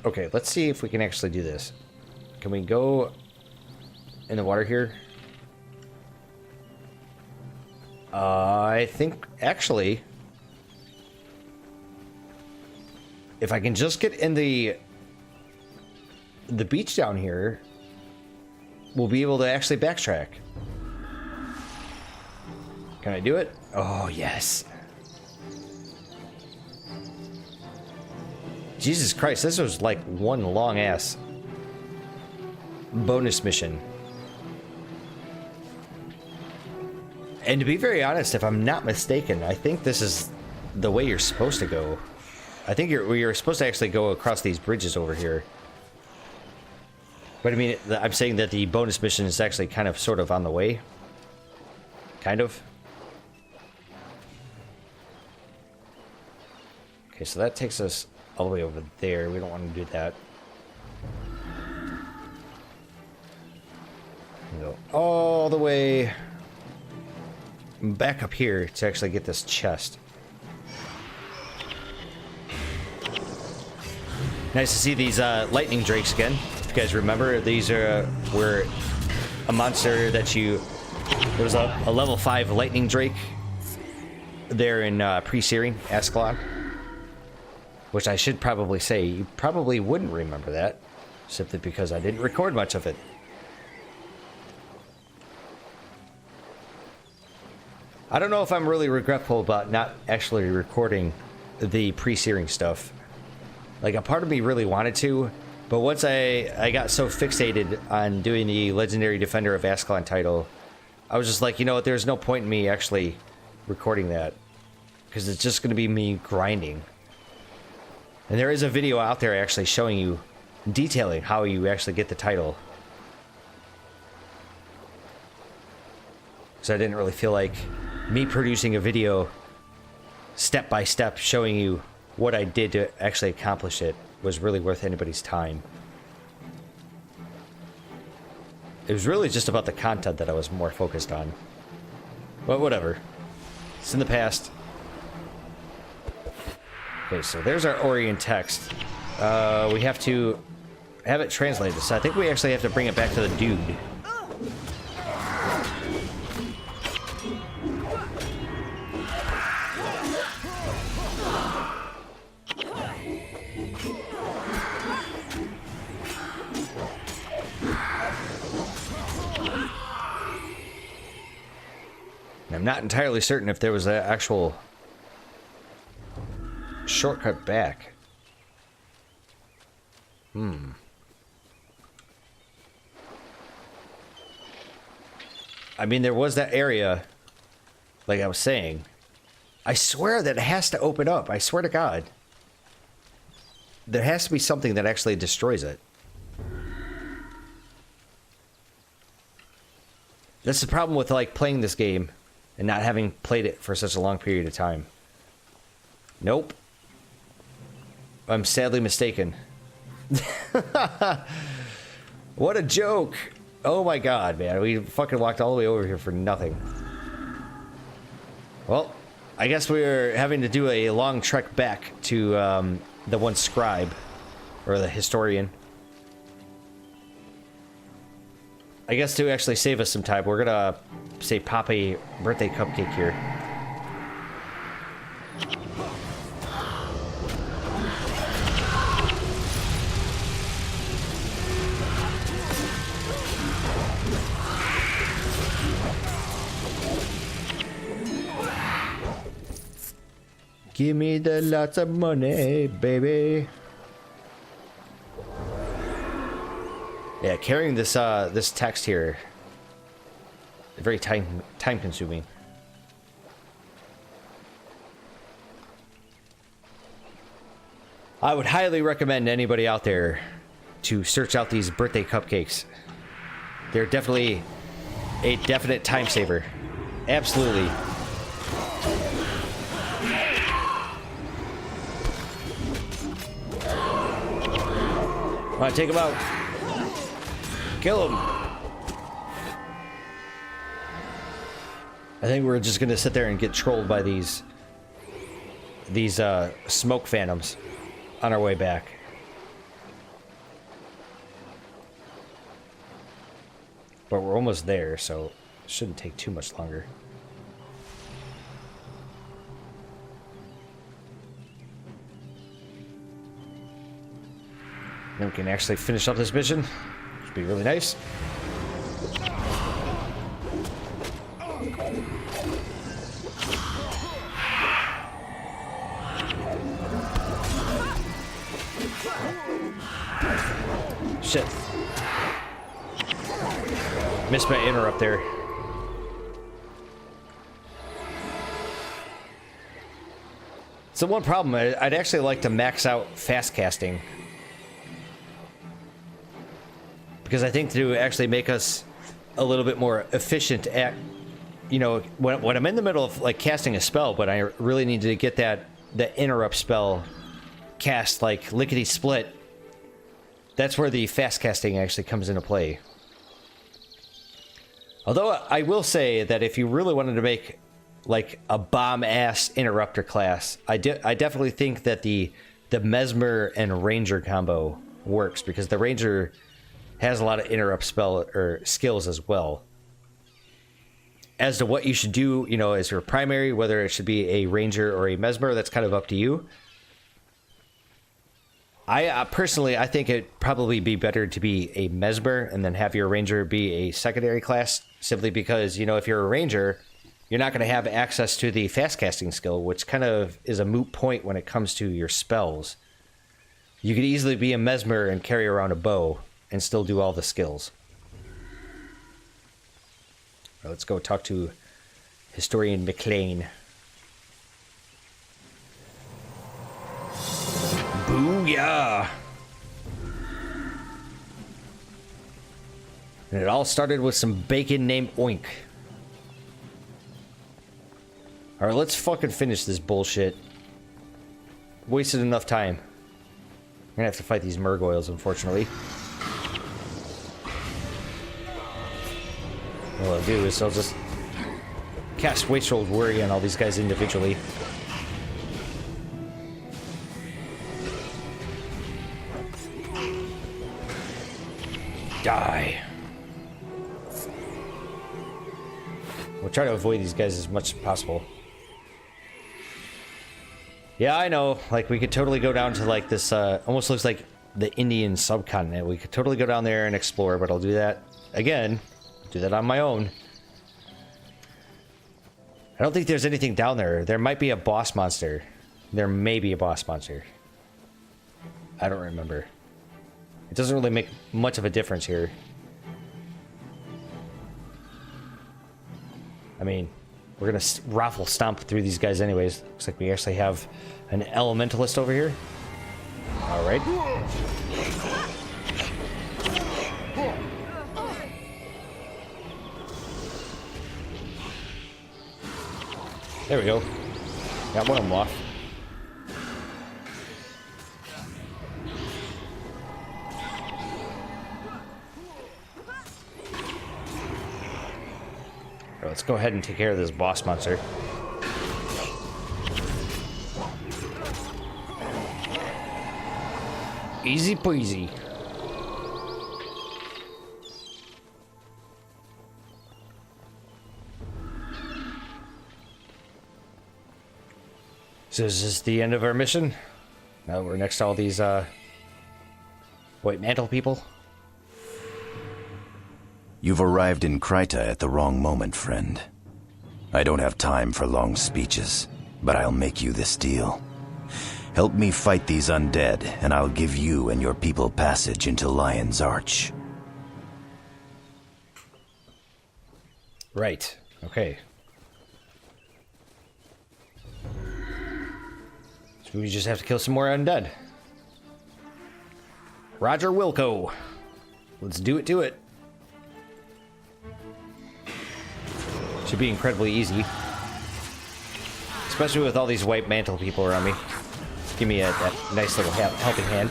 Okay, let's see if we can actually do this. Can we go in the water here? I think, actually, if I can just get in the beach down here, we'll be able to actually backtrack. Can I do it? Oh, yes. Jesus Christ, this was like one long-ass bonus mission. And to be very honest, if I'm not mistaken, I think this is the way you're supposed to go. I think you're supposed to actually go across these bridges over here. But I mean, I'm saying that the bonus mission is actually kind of sort of on the way. Kind of. Okay, so that takes us all the way over there. We don't want to do that. Go all the way back up here to actually get this chest. Nice to see these lightning drakes again. If you guys remember, these were a monster that you... There was a level 5 lightning drake there in pre-searing Ascalon. Which I should probably say, you probably wouldn't remember that, simply because I didn't record much of it. I don't know if I'm really regretful about not actually recording the pre-searing stuff. Like, a part of me really wanted to, but once I got so fixated on doing the Legendary Defender of Ascalon title, I was just like, you know what, there's no point in me actually recording that, because it's just going to be me grinding. And there is a video out there actually showing you, detailing how you actually get the title. So I didn't really feel like me producing a video step by step showing you what I did to actually accomplish it was really worth anybody's time. It was really just about the content that I was more focused on. But whatever. It's in the past. Okay, so there's our Orient text. We have to have it translated, so I think we actually have to bring it back to the dude. I'm not entirely certain if there was an actual shortcut back. I mean, there was that area, like I was saying. I swear that it has to open up. I swear to God. There has to be something that actually destroys it. That's the problem with, like, playing this game and not having played it for such a long period of time. Nope. I'm sadly mistaken. What a joke! Oh my God, man. We fucking walked all the way over here for nothing. Well, I guess we're having to do a long trek back to the one scribe, or the historian. I guess to actually save us some time, we're gonna say pop a birthday cupcake here. Give me the lots of money, baby. Yeah, carrying this this text here is very time consuming. I would highly recommend anybody out there to search out these birthday cupcakes. They're definitely a definite time saver. Absolutely. All right, take him out. Kill him. I think we're just gonna sit there and get trolled by these smoke phantoms on our way back. But we're almost there, so it shouldn't take too much longer. Then we can actually finish up this mission. Should be really nice. Shit. Missed my interrupt there. So one problem, I'd actually like to max out fast casting. Because I think to actually make us a little bit more efficient at, you know, when I'm in the middle of like casting a spell, but I really need to get the interrupt spell cast like lickety split. That's where the fast casting actually comes into play. Although I will say that if you really wanted to make like a bomb-ass interrupter class, I definitely think that the Mesmer and Ranger combo works, because the Ranger has a lot of interrupt spell or skills as well. As to what you should do, you know, as your primary, whether it should be a Ranger or a Mesmer, that's kind of up to you. I personally, I think it'd probably be better to be a Mesmer and then have your ranger be a secondary class, simply because, you know, if you're a ranger, you're not going to have access to the fast casting skill, which kind of is a moot point when it comes to your spells. You could easily be a Mesmer and carry around a bow and still do all the skills. Well, let's go talk to Historian McLean. Booyah! And it all started with some bacon named Oink. Alright, let's fucking finish this bullshit. Wasted enough time. I'm gonna have to fight these Murgoyles, unfortunately. What I'll do is I'll just cast Wastrel Worry on all these guys individually. Die. We'll try to avoid these guys as much as possible. Yeah, I know. Like, we could totally go down to, like, this, almost looks like the Indian subcontinent. We could totally go down there and explore, but I'll do that, again, do that on my own. I don't think there's anything down there. There might be a boss monster. There may be a boss monster. I don't remember. It doesn't really make much of a difference here. I mean, we're gonna raffle stomp through these guys anyways. Looks like we actually have an Elementalist over here. Alright. There we go. Got one of them off. Let's go ahead and take care of this boss monster. Easy peasy. So is this the end of our mission? No, we're next to all these white mantle people.
You've arrived in Kryta at the wrong moment, friend. I don't have time for long speeches, but I'll make you this deal. Help me fight these undead, and I'll give you and your people passage into Lion's Arch.
Right. Okay. So we just have to kill some more undead. Roger Wilco. Let's do it to it. Should be incredibly easy. Especially with all these white mantle people around me. Give me that nice little helping hand.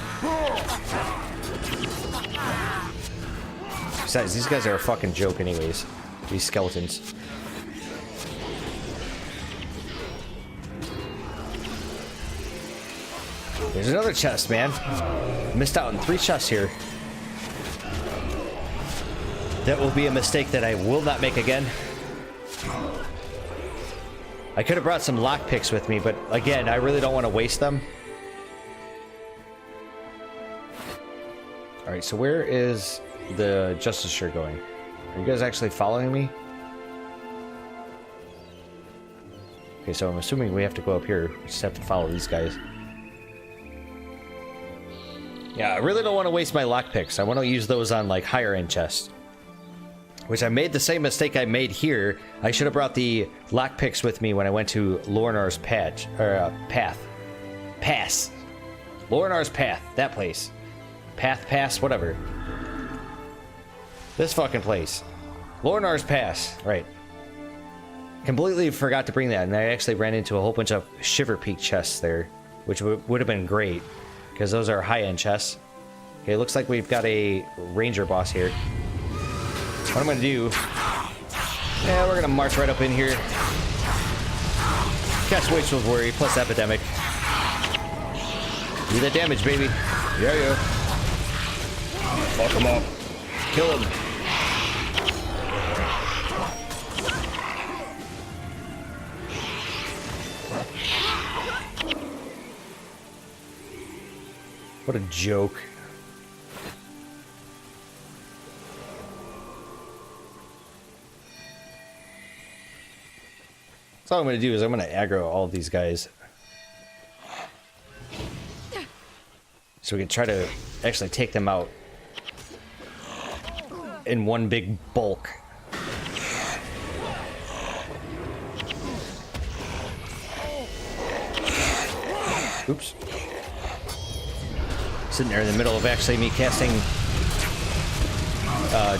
Besides, these guys are a fucking joke anyways. These skeletons. There's another chest, man. Missed out on 3 chests here. That will be a mistake that I will not make again. I could have brought some lockpicks with me, but again, I really don't want to waste them. Alright, so where is the Justice shirt going? Are you guys actually following me? Okay, so I'm assuming we have to go up here. We just have to follow these guys. Yeah, I really don't want to waste my lockpicks. I want to use those on, like, higher end chests. Which I made the same mistake I made here. I should have brought the lockpicks with me when I went to Lorinar's Pass. Lorinar's Path. That place. Pass, whatever. This fucking place. Lorinar's Pass. Right. Completely forgot to bring that, and I actually ran into a whole bunch of Shiver Peak chests there, which would have been great, because those are high-end chests. Okay, looks like we've got a ranger boss here. What I'm gonna do... Yeah, we're gonna march right up in here. Cast Wastrel's Worry, plus Epidemic. Do that damage, baby. Yeah. Fuck him up. Kill him. What a joke. So all I'm going to do is I'm going to aggro all of these guys. So we can try to actually take them out in one big bulk. Oops. Sitting there in the middle of actually me casting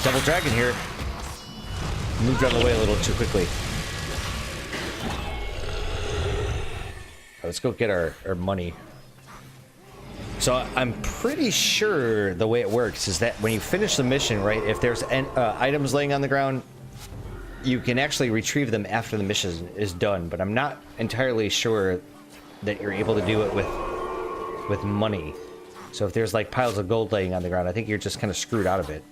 Double Dragon here. Moved out of the way a little too quickly. Let's go get our money. So I'm pretty sure the way it works is that when you finish the mission, right, if there's items laying on the ground, you can actually retrieve them after the mission is done. But I'm not entirely sure that you're able to do it with money. So if there's like piles of gold laying on the ground, I think you're just kind of screwed out of it.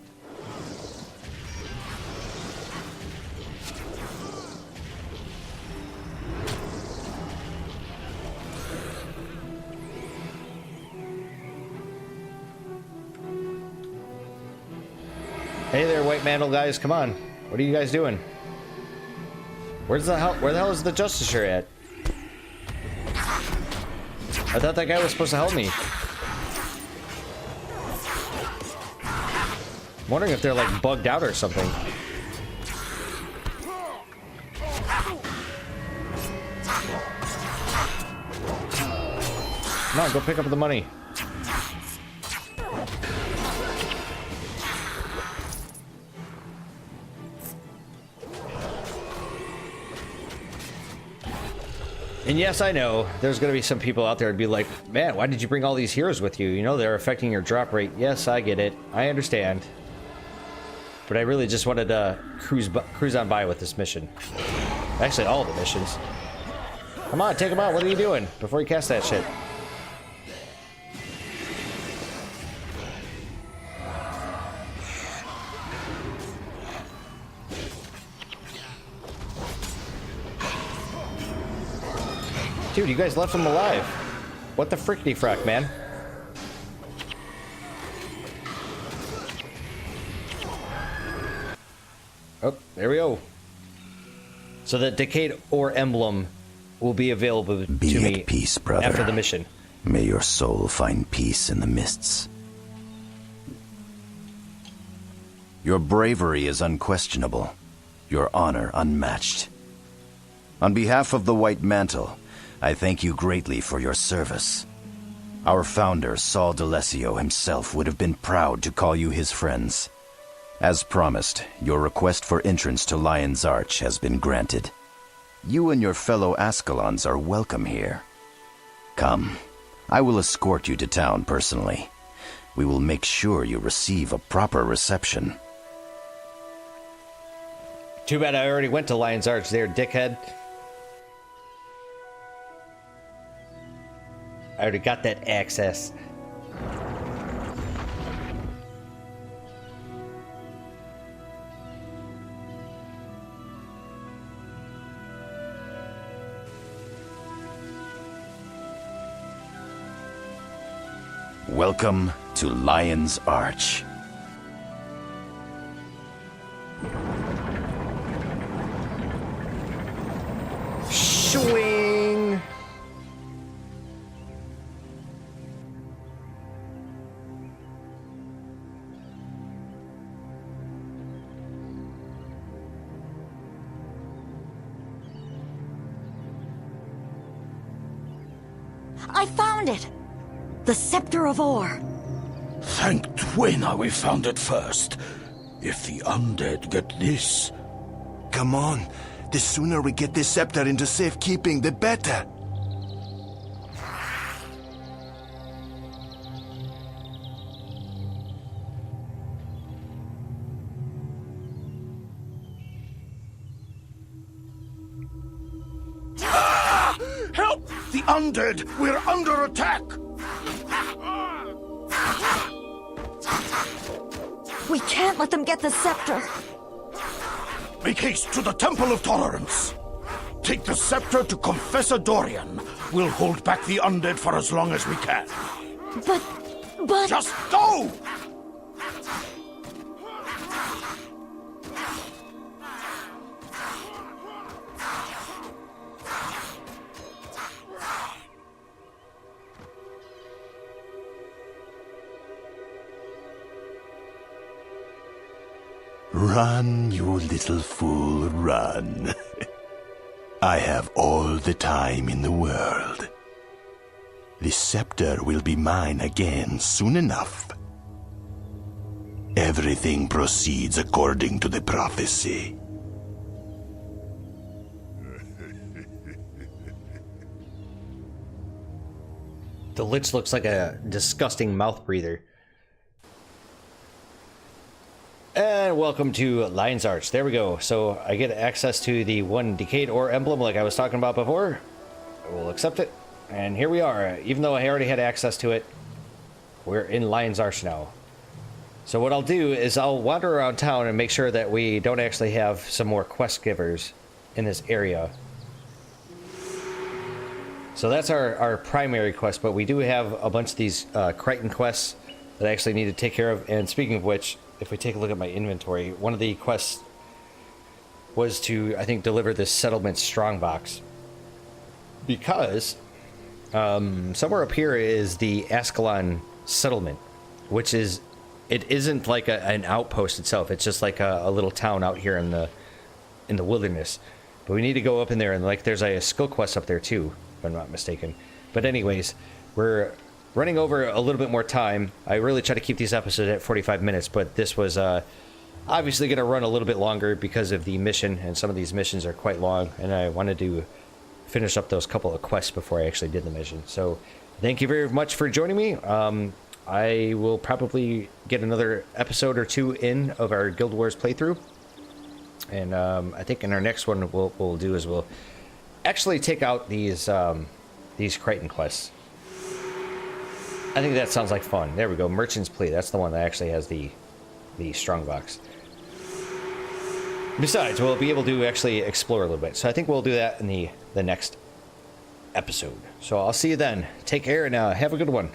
Hey there, White Mantle guys, come on. What are you guys doing? Where the hell is the Justiciar at? I thought that guy was supposed to help me. I'm wondering if they're like bugged out or something. Come on, go pick up the money. And yes, I know, there's going to be some people out there who'd be like, man, why did you bring all these heroes with you? You know, they're affecting your drop rate. Yes, I get it. I understand. But I really just wanted to cruise on by with this mission. Actually, all the missions. Come on, take them out. What are you doing before you cast that shit? Dude, you guys left him alive. What the frickety frack, man? Oh, there we go. So the Decayed Ore Emblem will be available to me
peace, brother.
After the mission.
May your soul find peace in the mists. Your bravery is unquestionable. Your honor unmatched. On behalf of the White Mantle, I thank you greatly for your service. Our founder, Saul D'Alessio himself, would have been proud to call you his friends. As promised, your request for entrance to Lion's Arch has been granted. You and your fellow Ascalons are welcome here. Come, I will escort you to town personally. We will make sure you receive a proper reception.
Too bad I already went to Lion's Arch there, dickhead. I already got that access.
Welcome to Lion's Arch.
Swing!
I found it! The Scepter of Ore.
Thank Dwayna we found it first. If the undead get this...
Come on. The sooner we get this scepter into safekeeping, the better.
Help! The undead! We're under attack!
We can't let them get the scepter.
Make haste to the Temple of Tolerance. Take the scepter to Confessor Dorian. We'll hold back the undead for as long as we can.
But But...
Just go!
Run, you little fool, run. I have all the time in the world. The scepter will be mine again soon enough. Everything proceeds according to the prophecy.
The Lich looks like a disgusting mouth breather. And welcome to Lion's Arch. There we go. So I get access to the one decayed ore emblem like I was talking about before. I will accept it. And here we are. Even though I already had access to it, we're in Lion's Arch now. So what I'll do is I'll wander around town and make sure that we don't actually have some more quest givers in this area. So that's our primary quest, but we do have a bunch of these Kryta quests that I actually need to take care of. And speaking of which, if we take a look at my inventory, one of the quests was to, I think, deliver this settlement strongbox. Because somewhere up here is the Ascalon settlement, which is, it isn't like an outpost itself. It's just like a little town out here in the wilderness. But we need to go up in there, and like there's a skill quest up there too, if I'm not mistaken. But anyways, we're running over a little bit more time. I really try to keep these episodes at 45 minutes, but this was obviously going to run a little bit longer because of the mission, and some of these missions are quite long, and I wanted to finish up those couple of quests before I actually did the mission. So thank you very much for joining me. I will probably get another episode or two in of our Guild Wars playthrough, and I think in our next one what we'll do is we'll actually take out these Kryta quests. I think that sounds like fun. There we go. Merchant's Plea. That's the one that actually has the strongbox. Besides, we'll be able to actually explore a little bit. So I think we'll do that in the next episode. So I'll see you then. Take care and have a good one.